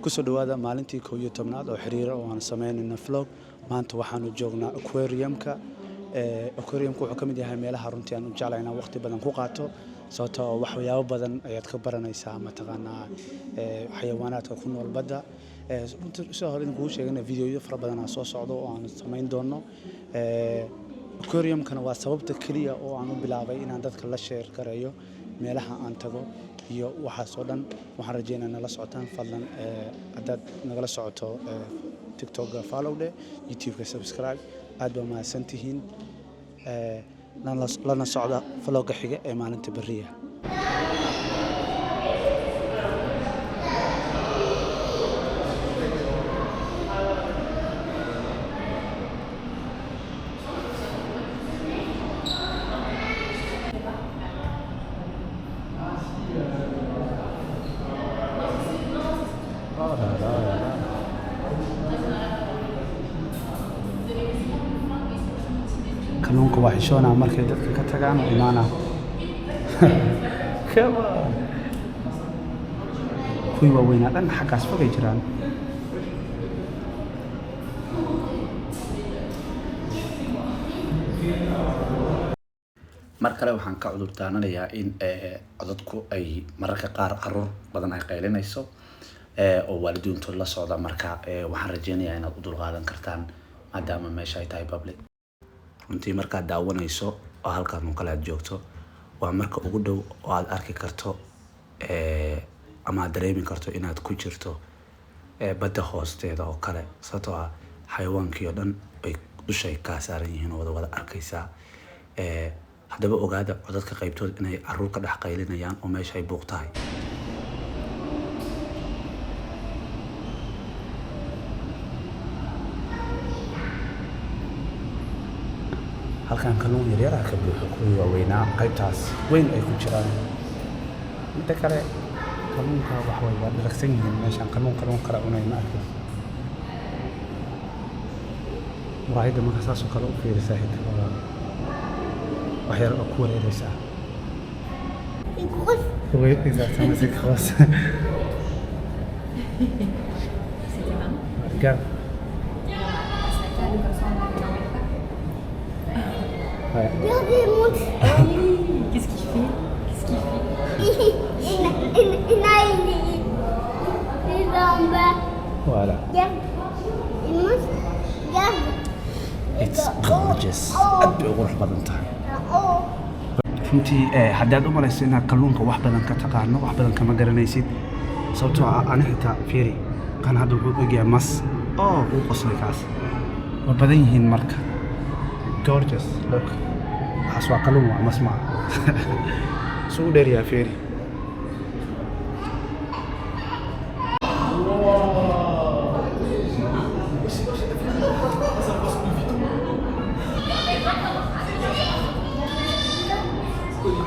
kusoo dhawaada maalintii 11aad oo xiriir oo aan sameynayno vlog maanta waxaanu joognaa aquariumka wuxuu ka mid yahay meelaha runtii aan u jeclahay inaan waqti badan ku qaato sababtoo ah waxyaabo badan ayaad ka baranaysaa mataqaanaa xayawaanaadka ku nool badda runtii soo hor idin kugu sheegana fiidiyoyo fara badan aan soo socdo oo aan sameyn doono aquariumkana waa sababta kaliya oo aan u bilaabay inaan dadka la share gareeyo meelaha aan tago iyo waxaas oo dhan waxaan rajeynayaa nala socotaan fadlan haddaad nagala socoto TikTok follow dhe YouTube subscribe aad baa mahadsantihiin lana socda vlogga xiga ee maalinta beriya kalluunka waa xishoonaa markay dadka ka tagaan oo imaanaa kuwii waaweynaa dhan xaggaas fogay jiraan mar kale waxaan ka cudur daananayaa in codadku ay mararka qaar caruur badan ay qaylinayso oo waalidiintood la socda marka waxaan rajeynayaa inaad u dulqaadan kartaan maadaama meesha ay tahay public runtii markaad daawanayso oo halkaan oo kale aad joogto waa marka ugu dhow oo aad arki karto ama aad dareemi karto inaad ku jirto badda hoosteeda oo kale sababtoo ah xayawaankii oo dhan ay dushay kaa saaran yihiin oo wada arkaysaa haddaba ogaada codadka qaybtood inay caruur ka dhex qaylinayaan oo meesha ay buuq tahay halkaan kalluun yaryar ah ka buuxo kuwii waaweynaa qaybtaas weyn ay ku jiraan midda kale kalluunka wax way waa dharagsan yihiin meeshaan kalluun kale cunayna arkay muraayadda marka saasoo kale u fiirisaa hidda wax yar oo ku wareeraysaa exactement c'est grosse regarde ouais. Regardez, qu'est-ce qu'il fait? Il a les jambes. Voilà. Regarde. Il monte. Regarde. It's gorgeous. aad bay ugu qurux badan tahay runtii haddaad u malayso inaad kalluunka wax badan ka taqaano wax badan kama garanaysid sababtoo ah ani xitaa fiiri kan hadda wuxuu egyahay mas uu qoslay kaas waa badan yihiin marka gorgeous look waxaas waa kalluun waa mas maa suu u dheeryahay fiiri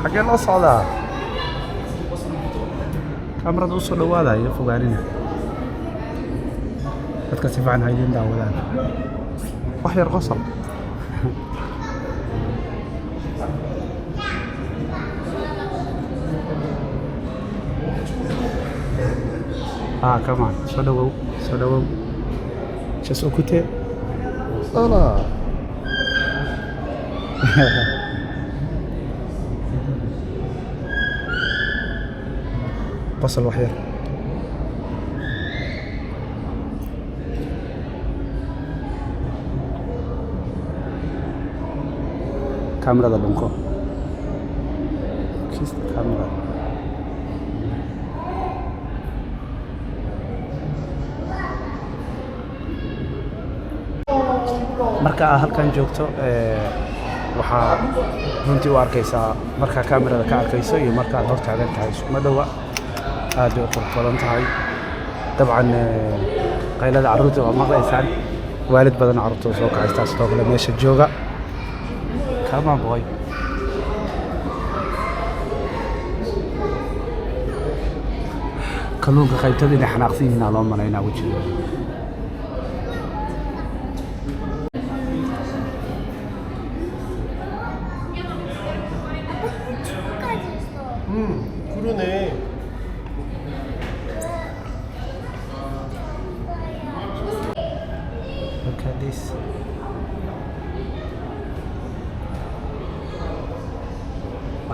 xagee loo socdaa kamarada u soo dhawaada iyo fogaanina dadka si fiican ha idiin daawadaan wax yar qosol come on soo dhawow just okute hola qosol wax yar kamerada dhunko kiss the camera marka aad halkan joogto waxaa runtii u arkaysaa markaa kamerada ka arkayso iyo markaad hor taagan tahay isuma dhowa aad bay u qurux badan tahay dabcan qaylada carruurta waa maqlaysaan waalid badan carruurta soo kacaystaa sidoo kale meesha jooga come on boy kalluunka qaybtada inay xanaaqsan yihiin loo malaynaa wejiga 그러네.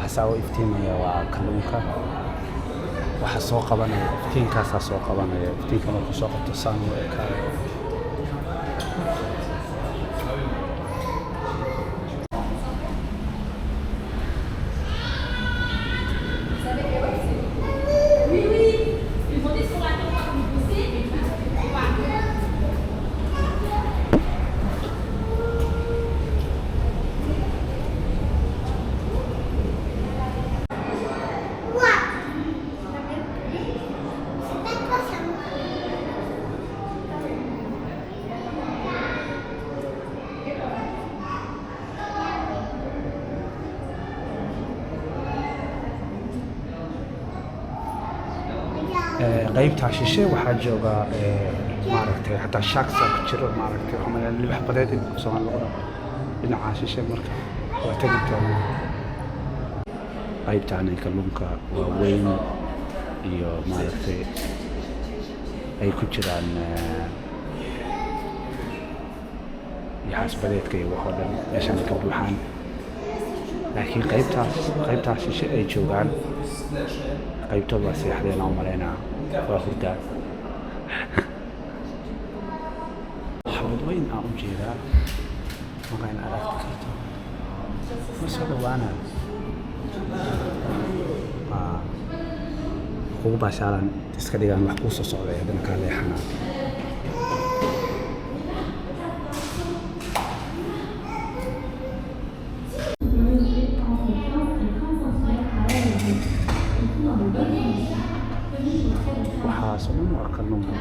waxaa u iftiimaya waa kalluunka waxa soo qabanaya iftiinkaasaa soo qabanaya iftiinka markuu soo qabto saan u ekaado qaybta shishe waxaa jooga maaragtay hataa sharksa ku jiro maaragtay xamal libax badeed in Soomaaliya lagu dhinaca shishe marka waa tagi doonaa qaybtaan kalluunka waa weyn iyo maaragtay ay ku jiraan yaxaas badeedka iyo wax oo dhan meeshaan ka buuxaan laakiin qaybtaas shishe ay joogaan qaybtooda waa seexdeen oo malaynaa waa hurdaan xabad weyn aan u jeedaa markaan aragti karto ma soo dhawaana kugu baashaalan iska dhigaan wax kuu soo socday haddana kaa leexanaa waxaas oo dhan waa kalluunka